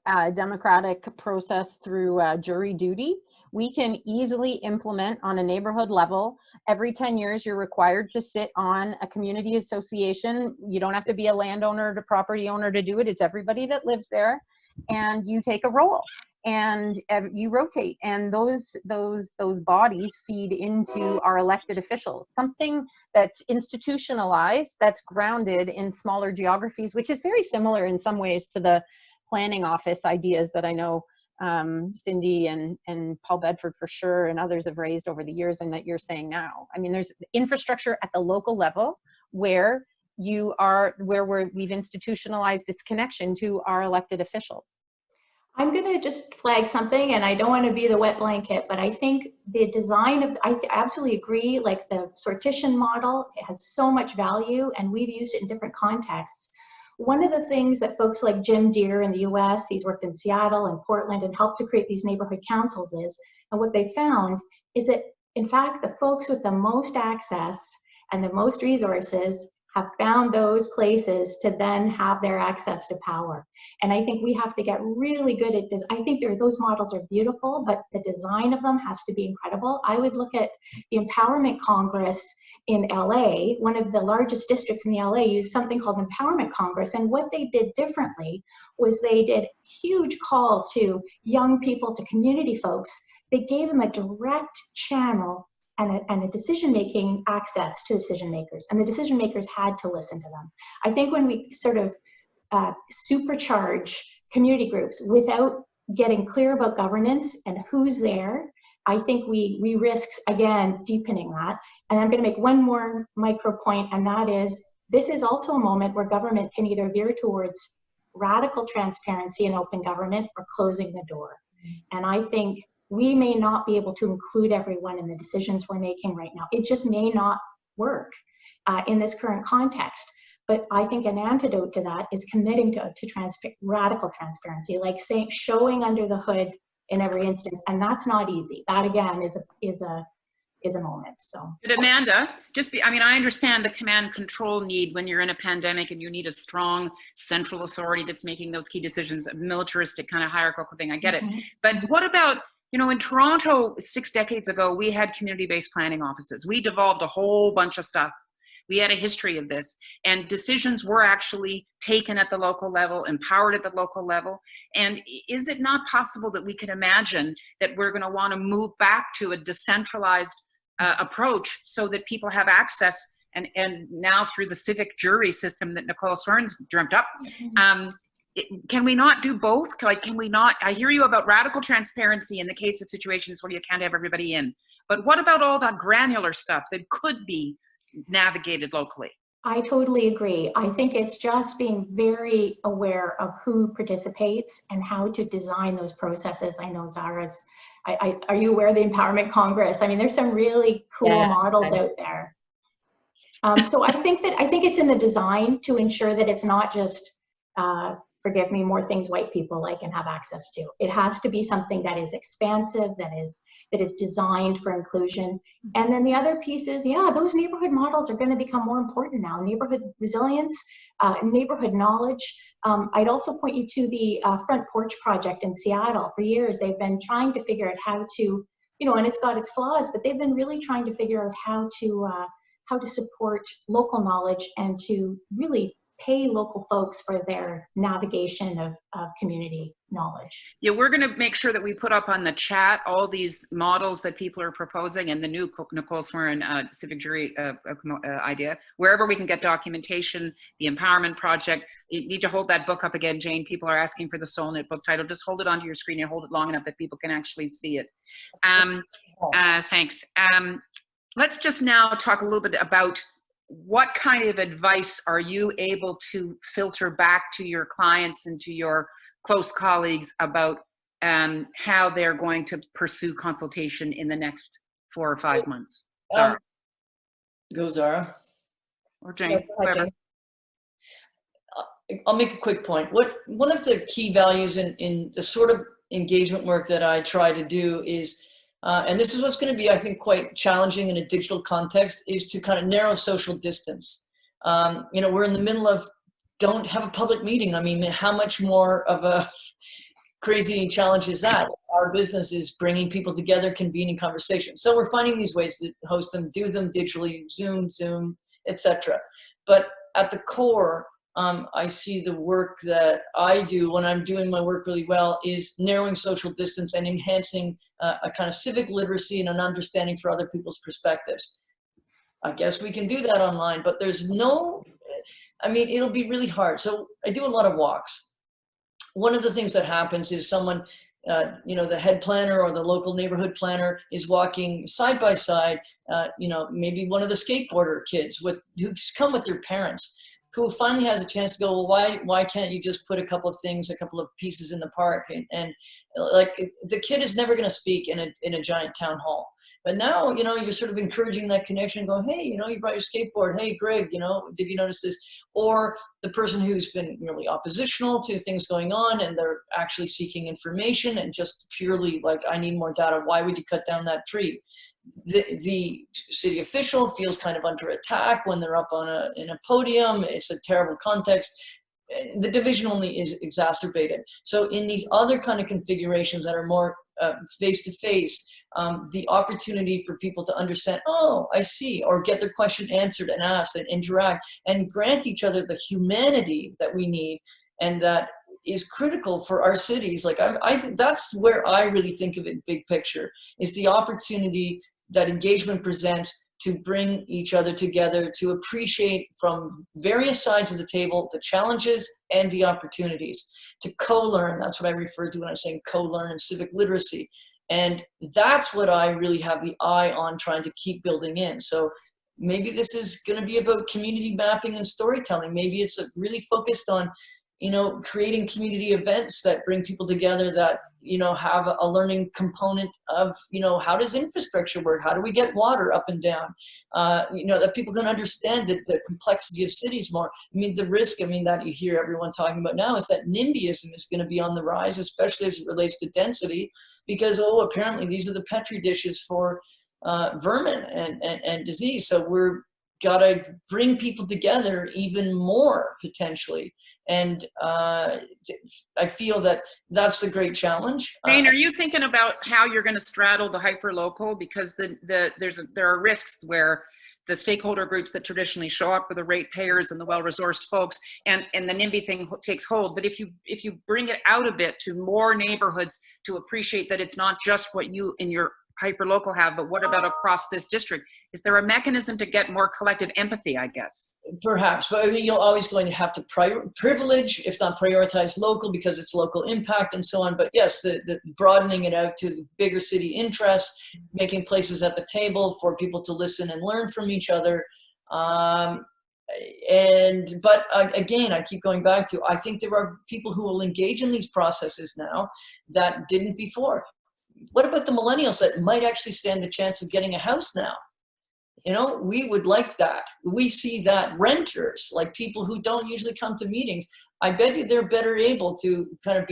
a democratic process through jury duty. We can easily implement on a neighborhood level. Every 10 years, you're required to sit on a community association. You don't have to be a landowner or property owner to do it. It's everybody that lives there. And you take a role and you rotate, and those bodies feed into our elected officials. Something that's institutionalized, that's grounded in smaller geographies, which is very similar in some ways to the planning office ideas that I know Cindy and Paul Bedford for sure and others have raised over the years, and that you're saying now. I mean, there's infrastructure at the local level where we've institutionalized its connection to our elected officials. I'm going to just flag something, and I don't want to be the wet blanket, but I think the design of, I absolutely agree, like the sortition model, it has so much value, and we've used it in different contexts. One of the things that folks like Jim Deere in the US, he's worked in Seattle and Portland and helped to create these neighborhood councils and what they found is that In fact, the folks with the most access and the most resources have found those places to then have their access to power. And I think we have to get really good at this. I think those models are beautiful, but the design of them has to be incredible. I would look at the Empowerment Congress in LA. One of the largest districts in the LA used something called Empowerment Congress. And what they did differently was they did huge call to young people, to community folks. They gave them a direct channel and a decision-making access to decision makers, and the decision makers had to listen to them. I think when we sort of supercharge community groups without getting clear about governance and who's there, I think we risk, again, deepening that. And I'm going to make one more micro point, and that is, this is also a moment where government can either veer towards radical transparency and open government or closing the door. And I think we may not be able to include everyone in the decisions we're making right now. It just may not work in this current context. But I think an antidote to that is committing to radical transparency, like saying, showing under the hood in every instance. And that's not easy. That, again, is a moment. So, but Amanda, I understand the command control need when you're in a pandemic and you need a strong central authority that's making those key decisions, a militaristic kind of hierarchical thing. I get it. But what about, in Toronto 6 decades ago, we had community-based planning offices. We devolved a whole bunch of stuff. We had a history of this, and decisions were actually taken at the local level, empowered at the local level. And is it not possible that we can imagine that we're going to want to move back to a decentralized approach so that people have access, and now through the civic jury system that Nicole Swerhun's dreamt up, can we not do both? Can we not? I hear you about radical transparency in the case of situations where you can't have everybody in, but what about all that granular stuff that could be navigated locally? I totally agree. I think it's just being very aware of who participates and how to design those processes. I know Zahra's, are you aware of the Empowerment Congress? I mean, there's some really cool models out there. So I think it's in the design to ensure that it's not just, forgive me, more things white people like and have access to. It has to be something that is expansive, that is designed for inclusion. And then the other piece is, those neighborhood models are going to become more important now. Neighborhood resilience, neighborhood knowledge. I'd also point you to the Front Porch Project in Seattle. For years, they've been trying to figure out how to, and it's got its flaws, but they've been really trying to figure out how to support local knowledge and to really pay local folks for their navigation of community knowledge. Yeah, we're going to make sure that we put up on the chat all these models that people are proposing and the new Nicole Swerhun civic jury idea. Wherever we can get documentation, the Empowerment Project. You need to hold that book up again, Jane. People are asking for the SoulNet book title. Just hold it onto your screen and hold it long enough that people can actually see it. Thanks. Let's just now talk a little bit about what kind of advice are you able to filter back to your clients and to your close colleagues about how they're going to pursue consultation in the next 4 or 5 months? Zahra. Go, Zahra. Or Jane, whoever. I'll make a quick point. One of the key values in the sort of engagement work that I try to do is, and this is what's going to be, I think, quite challenging in a digital context, is to kind of narrow social distance. We're in the middle of don't have a public meeting. I mean, how much more of a crazy challenge is that? Our business is bringing people together, convening conversations. So we're finding these ways to host them, do them digitally, Zoom, etc. But at the core, I see the work that I do when I'm doing my work really well is narrowing social distance and enhancing a kind of civic literacy and an understanding for other people's perspectives. I guess we can do that online, but it'll be really hard. So I do a lot of walks. One of the things that happens is someone, the head planner or the local neighborhood planner is walking side by side, maybe one of the skateboarder kids who's come with their parents, who finally has a chance to go, well, why can't you just put a couple of pieces in the park? Like the kid is never going to speak in a giant town hall. But now, you know, you're sort of encouraging that connection, going, hey, you know, you brought your skateboard. Hey, Greg, you know, did you notice this? Or the person who's been really oppositional to things going on and they're actually seeking information and just purely like, I need more data. Why would you cut down that tree? The city official feels kind of under attack when they're up on in a podium. It's a terrible context. The division only is exacerbated. So in these other kind of configurations that are more face-to-face, the opportunity for people to understand, oh, I see, or get their question answered and asked and interact and grant each other the humanity that we need and that is critical for our cities. Like I think that's where I really think of it big picture, is the opportunity that engagement presents to bring each other together, to appreciate from various sides of the table the challenges and the opportunities, to co-learn. That's what I refer to when I'm saying co-learn and civic literacy. And that's what I really have the eye on trying to keep building in. So maybe this is going to be about community mapping and storytelling. Maybe it's really focused on, you know, creating community events that bring people together that, you know, have a learning component of, you know, how does infrastructure work? How do we get water up and down? You know, that people can understand the complexity of cities more. I mean, the risk, I mean, that you hear everyone talking about now is that NIMBYism is going to be on the rise, especially as it relates to density, because, oh, apparently these are the Petri dishes for vermin and disease. So we're got to bring people together even more potentially. And I feel that that's the great challenge. Jane, are you thinking about how you're going to straddle the hyper-local? Because there are risks where the stakeholder groups that traditionally show up are the ratepayers and the well-resourced folks, and the NIMBY thing takes hold. But if you bring it out a bit to more neighborhoods to appreciate that it's not just what you in your hyper-local have, but what about across this district? Is there a mechanism to get more collective empathy, I guess? Perhaps, but I mean, you're always going to have to privilege, if not prioritize local, because it's local impact and so on. But yes, the broadening it out to the bigger city interests, making places at the table for people to listen and learn from each other. But again, I keep going back to, I think there are people who will engage in these processes now that didn't before. What about the millennials that might actually stand the chance of getting a house now? You know, we would like that. We see that renters, like people who don't usually come to meetings, I bet you they're better able to kind of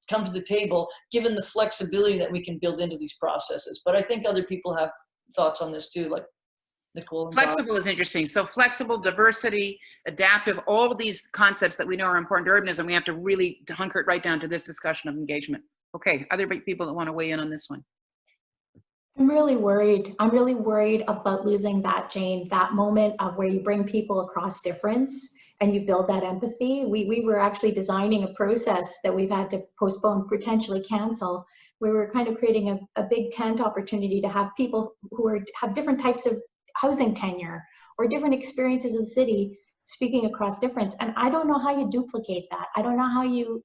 come to the table, given the flexibility that we can build into these processes. But I think other people have thoughts on this too, like Nicole. And flexible is interesting. So flexible, diversity, adaptive, all of these concepts that we know are important to urbanism, we have to really hunker it right down to this discussion of engagement. Okay, other big people that want to weigh in on this one. I'm really worried. I'm really worried about losing that, Jane, that moment of where you bring people across difference and you build that empathy. We were actually designing a process that we've had to postpone, potentially cancel, where we're kind of creating a big tent opportunity to have people who have different types of housing tenure or different experiences in the city speaking across difference. And I don't know how you duplicate that. I don't know how you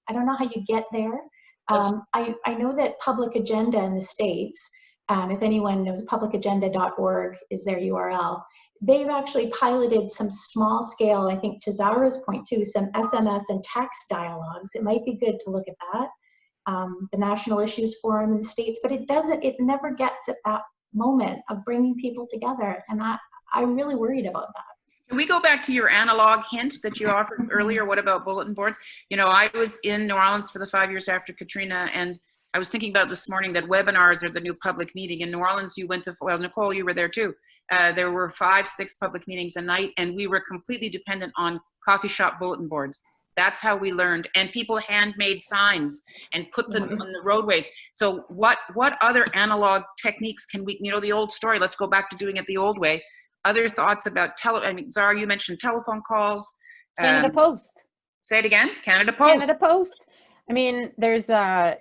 get there. I know that Public Agenda in the States, if anyone knows, publicagenda.org is their URL. They've actually piloted some small scale, I think to Zahra's point too, some SMS and text dialogues. It might be good to look at that. The National Issues Forum in the States, but it never gets at that moment of bringing people together. And I'm really worried about that. Can we go back to your analog hint that you offered earlier? What about bulletin boards? You know, I was in New Orleans for the 5 years after Katrina, and I was thinking about this morning that webinars are the new public meeting. In New Orleans, you went to, well, Nicole, you were there too. There were 5, 6 public meetings a night, and we were completely dependent on coffee shop bulletin boards. That's how we learned. And people handmade signs and put them on the roadways. So what other analog techniques can we, you know, the old story, let's go back to doing it the old way. Other thoughts about I mean, Zahra, you mentioned telephone calls. Canada Post. Say it again, Canada Post. Canada Post. I mean, there's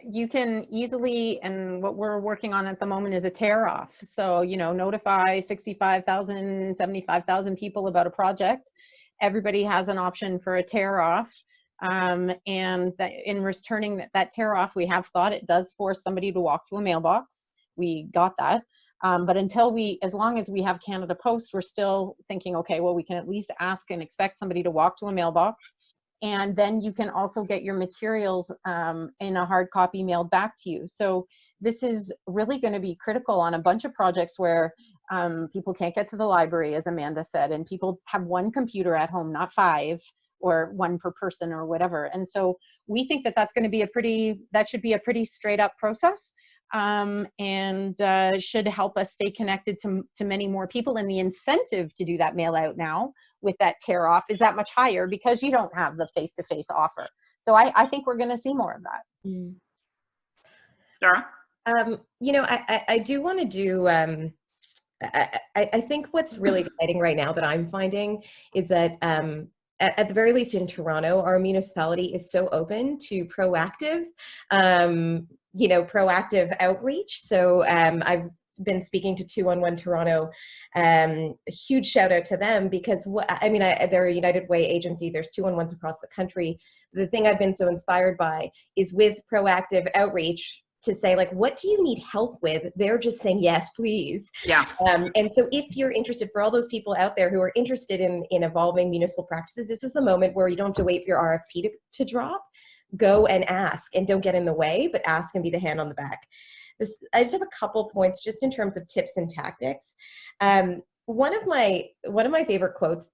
you can easily, and what we're working on at the moment is a tear off. So, you know, notify 65,000, 75,000 people about a project. Everybody has an option for a tear off. And that in returning that tear off, we have thought it does force somebody to walk to a mailbox. We got that. But as long as we have Canada Post, we're still thinking, okay, well, we can at least ask and expect somebody to walk to a mailbox. And then you can also get your materials in a hard copy mailed back to you. So this is really going to be critical on a bunch of projects where people can't get to the library, as Amanda said, and people have one computer at home, not 5, or 1 per person or whatever. And so we think that that's going to be that should be a pretty straight up process, and should help us stay connected to many more people. And the incentive to do that mail out now with that tear off is that much higher because you don't have the face-to-face offer. So I think we're going to see more of that. Mm. Zahra? You know, I do want to do, I think what's really exciting right now that I'm finding is that at the very least in Toronto, our municipality is so open to proactive, you know, proactive outreach. So I've been speaking to 211 Toronto, a huge shout out to them because they're a United Way agency. There's 211s across the country. The thing I've been so inspired by is with proactive outreach to say, like, what do you need help with? They're just saying, yes, please. Yeah. And so if you're interested, for all those people out there who are interested in evolving municipal practices, this is the moment where you don't have to wait for your RFP to drop. Go and ask, and don't get in the way, but ask and be the hand on the back. I just have a couple points just in terms of tips and tactics. One of my favorite quotes,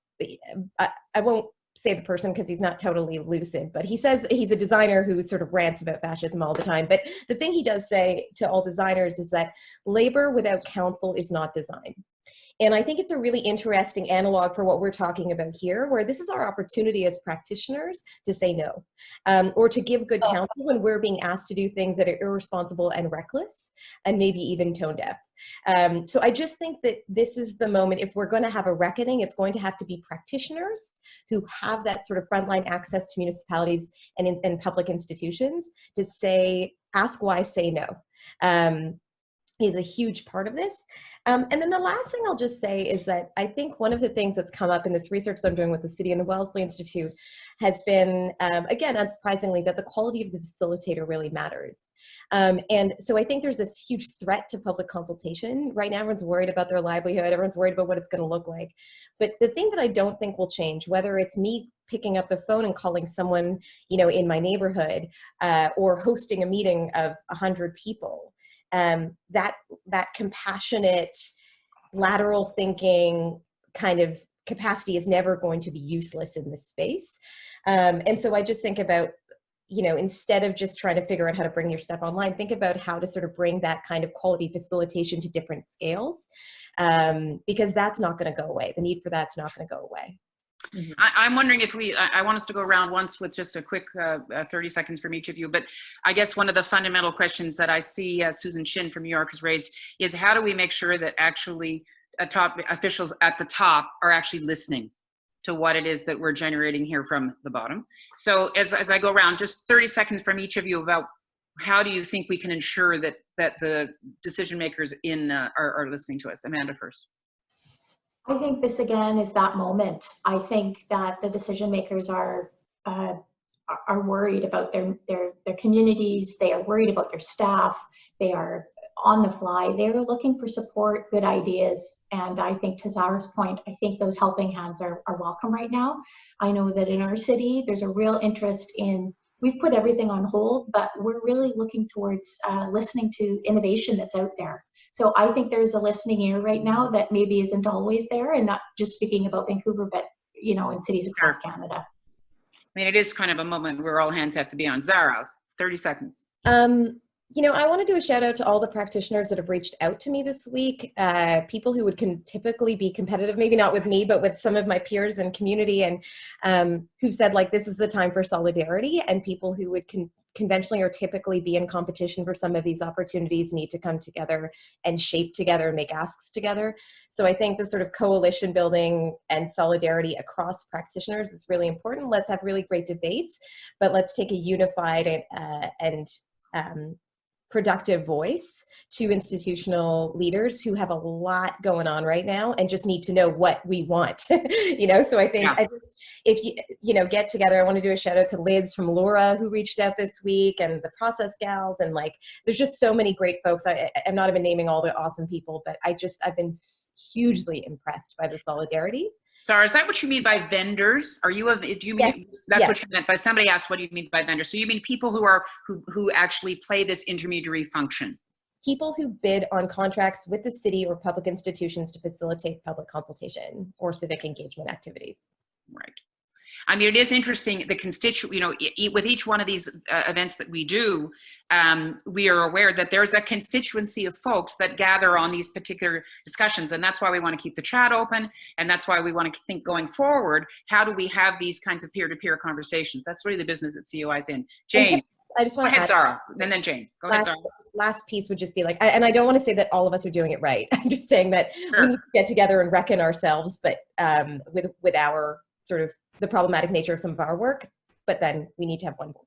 I won't say the person because he's not totally lucid, but he says he's a designer who sort of rants about fascism all the time. But the thing he does say to all designers is that labor without counsel is not design. And I think it's a really interesting analog for what we're talking about here, where this is our opportunity as practitioners to say no, or to give good counsel when we're being asked to do things that are irresponsible and reckless, and maybe even tone deaf. So I just think that this is the moment, if we're going to have a reckoning, it's going to have to be practitioners who have that sort of frontline access to municipalities and public institutions to say, ask why, say no. Is a huge part of this. And then the last thing I'll just say is that I think one of the things that's come up in this research that I'm doing with the City and the Wellesley Institute has been, again, unsurprisingly, that the quality of the facilitator really matters. And so I think there's this huge threat to public consultation. Right now, everyone's worried about their livelihood. Everyone's worried about what it's going to look like. But the thing that I don't think will change, whether it's me picking up the phone and calling someone, you know, in my neighborhood, or hosting a meeting of 100 people, that compassionate, lateral thinking kind of capacity is never going to be useless in this space. And so I just think about, you know, instead of just trying to figure out how to bring your stuff online, think about how to sort of bring that kind of quality facilitation to different scales, because that's not going to go away. The need for that's not going to go away. Mm-hmm. I'm wondering if I want us to go around once with just a quick 30 seconds from each of you, but I guess one of the fundamental questions that I see Susan Shin from New York has raised is, how do we make sure that actually top officials at the top are actually listening to what it is that we're generating here from the bottom? So as I go around, just 30 seconds from each of you about how do you think we can ensure that the decision makers are listening to us? Amanda first. I think this again is that moment. I think that the decision makers are worried about their communities. They are worried about their staff. They are on the fly. They're looking for support, good ideas. And I think, to Zahra's point, I think those helping hands are welcome right now. I know that in our city, there's a real interest in, we've put everything on hold, but we're really looking towards listening to innovation that's out there. So I think there's a listening ear right now that maybe isn't always there, and not just speaking about Vancouver, but, you know, in cities across Canada. I mean, it is kind of a moment where all hands have to be on. Zahra, 30 seconds. You know, I want to do a shout out to all the practitioners that have reached out to me this week, people who would typically be competitive, maybe not with me, but with some of my peers and community, and who said, like, this is the time for solidarity, and people who would conventionally or typically be in competition for some of these opportunities need to come together and shape together and make asks together. So I think the sort of coalition building and solidarity across practitioners is really important. Let's have really great debates, but let's take a unified and productive voice to institutional leaders who have a lot going on right now and just need to know what we want. You know, so I think if you know, get together, I want to do a shout out to Liz from Laura, who reached out this week, and the Process Gals, and like, there's just so many great folks. I'm not even naming all the awesome people, but I've been hugely impressed by the solidarity. Sarah, is that what you mean by vendors? Are you do you mean, that's Yes. what you meant by, somebody asked, what do you mean by vendors? So you mean people who actually play this intermediary function? People who bid on contracts with the city or public institutions to facilitate public consultation or civic engagement activities. Right. I mean, it is interesting, the constituent, with each one of these events that we do, we are aware that there's a constituency of folks that gather on these particular discussions. And that's why we want to keep the chat open. And that's why we want to think going forward, how do we have these kinds of peer-to-peer conversations? That's really the business that COI is in. Jane, I just want to go ahead, add, Zahra, and then Jane. Go ahead, Zahra. Last piece would just be like, and I don't want to say that all of us are doing it right. I'm just saying that we need to get together and reckon ourselves, but with our sort of the problematic nature of some of our work, but then we need to have one voice.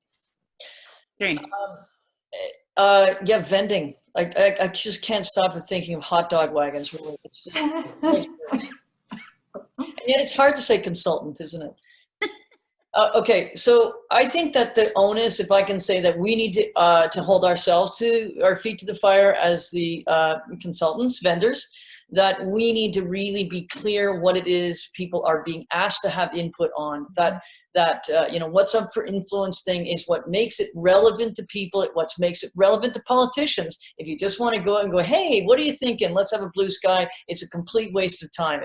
Jane. Yeah, vending. I just can't stop thinking of hot dog wagons. Really. It's just, and yet it's hard to say consultant, isn't it? Okay, so I think that the onus, if I can say that, we need to hold ourselves to our feet to the fire as the consultants, vendors, that we need to really be clear what it is people are being asked to have input on. That what's up for influence thing is what makes it relevant to people, what makes it relevant to politicians. If you just want to go and go, hey, what are you thinking? Let's have a blue sky. It's a complete waste of time.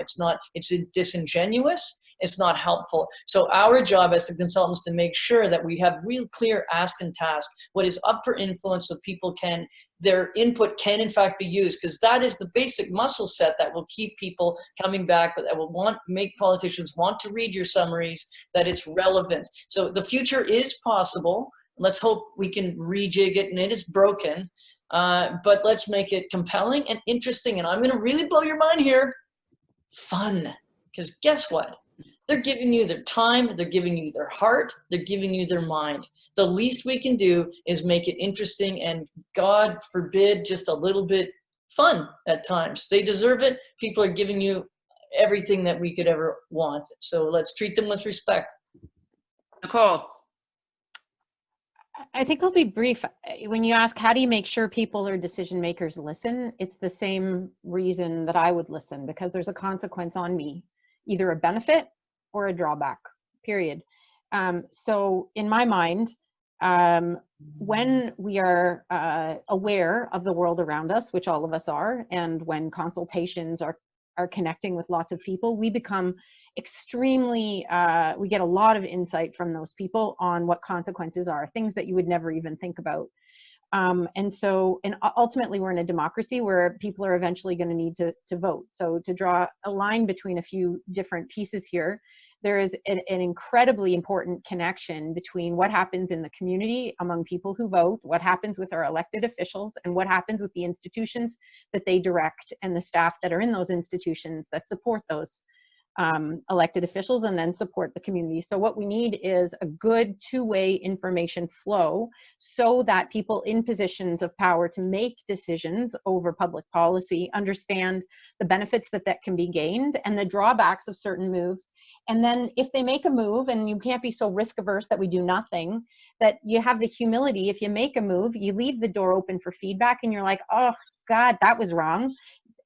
It's disingenuous. It's not helpful. So our job as the consultants to make sure that we have real clear ask and task, what is up for influence, so people their input can in fact be used, because that is the basic muscle set that will keep people coming back, but that will make politicians want to read your summaries, that it's relevant. So the future is possible. Let's hope we can rejig it, and it is broken, but let's make it compelling and interesting. And I'm going to really blow your mind here. Fun. Because guess what? They're giving you their time, they're giving you their heart, they're giving you their mind. The least we can do is make it interesting and, God forbid, just a little bit fun at times. They deserve it. People are giving you everything that we could ever want. So let's treat them with respect. Nicole. I think I'll be brief. When you ask, how do you make sure people or decision makers listen? It's the same reason that I would listen, because there's a consequence on me, either a benefit or a drawback, period. So in my mind, when we are aware of the world around us, which all of us are, and when consultations are connecting with lots of people, we become extremely, we get a lot of insight from those people on what consequences are, things that you would never even think about. And ultimately we're in a democracy where people are eventually going to need to vote. So to draw a line between a few different pieces here, there is an incredibly important connection between what happens in the community among people who vote, what happens with our elected officials, and what happens with the institutions that they direct and the staff that are in those institutions that support those elected officials and then support the community. So what we need is a good two-way information flow so that people in positions of power to make decisions over public policy understand the benefits that can be gained and the drawbacks of certain moves. And then if they make a move, and you can't be so risk averse that we do nothing, that you have the humility, if you make a move, you leave the door open for feedback and you're like, oh God, that was wrong.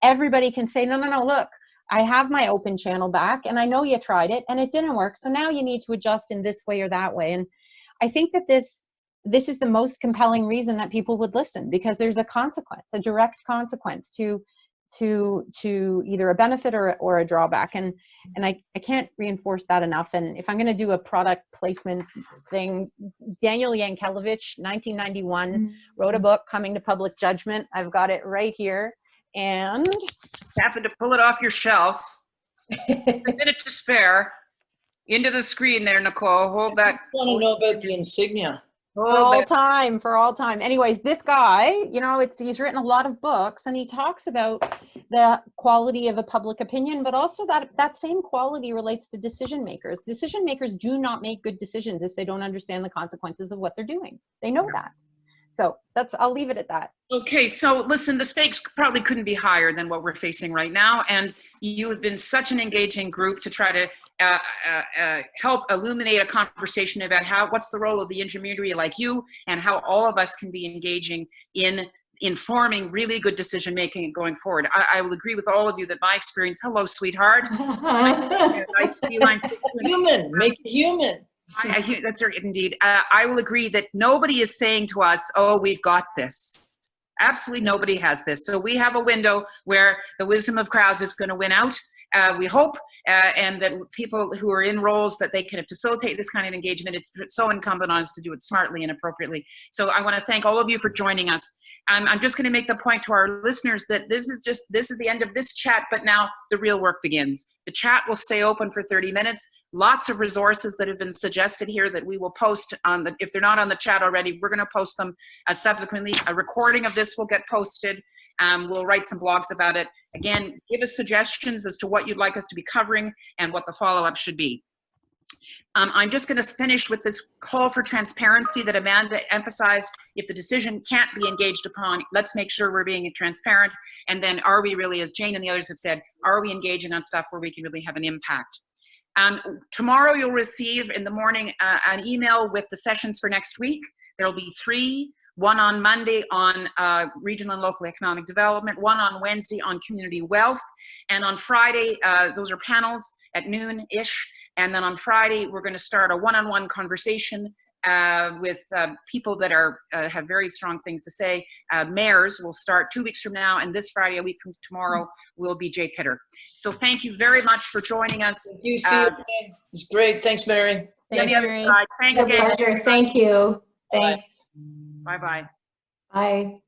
Everybody can say, no, look, I have my open channel back and I know you tried it and it didn't work. So now you need to adjust in this way or that way. And I think that this is the most compelling reason that people would listen, because there's a consequence, a direct consequence to either a benefit or a drawback. And I can't reinforce that enough. And if I'm going to do a product placement thing, Daniel Yankelevich, 1991, wrote a book, Coming to Public Judgment. I've got it right here. And Happen to pull it off your shelf. A minute to spare. Into the screen there, Nicole. Hold that. I want to know about the insignia. For all time. Anyways, this guy, he's written a lot of books, and he talks about the quality of a public opinion, but also that same quality relates to decision makers. Decision makers do not make good decisions if they don't understand the consequences of what they're doing. They know that. So I'll leave it at that. Okay, so listen, the stakes probably couldn't be higher than what we're facing right now. And you have been such an engaging group to try to help illuminate a conversation about what's the role of the intermediary like you, and how all of us can be engaging in informing really good decision making going forward. I will agree with all of you that my experience, hello sweetheart, nice feline Human, make it human. that's right, indeed. I will agree that nobody is saying to us, oh, we've got this. Absolutely nobody has this. So we have a window where the wisdom of crowds is going to win out, we hope, and that people who are in roles that they can facilitate this kind of engagement, it's so incumbent on us to do it smartly and appropriately. So I want to thank all of you for joining us. I'm just going to make the point to our listeners that this is the end of this chat, but now the real work begins. The chat will stay open for 30 minutes. Lots of resources that have been suggested here that we will post on if they're not on the chat already, we're going to post them subsequently. A recording of this will get posted. We'll write some blogs about it. Again, give us suggestions as to what you'd like us to be covering and what the follow-up should be. I'm just going to finish with this call for transparency that Amanda emphasized. If the decision can't be engaged upon, let's make sure we're being transparent. And then are we really, as Jane and the others have said, are we engaging on stuff where we can really have an impact? Tomorrow you'll receive in the morning an email with the sessions for next week. There'll be 3. One on Monday on regional and local economic development, one on Wednesday on community wealth, and on Friday, those are panels at noon-ish, and then on Friday, we're going to start a one-on-one conversation with people that have very strong things to say. Mayors will start 2 weeks from now, and this Friday, a week from tomorrow, will be Jay Pitter. So thank you very much for joining us. Thank you. See you again. It's great. Thanks, Mary. Thanks, Mary. Thanks, It's a pleasure. Thank you. Thanks. Bye-bye. Bye.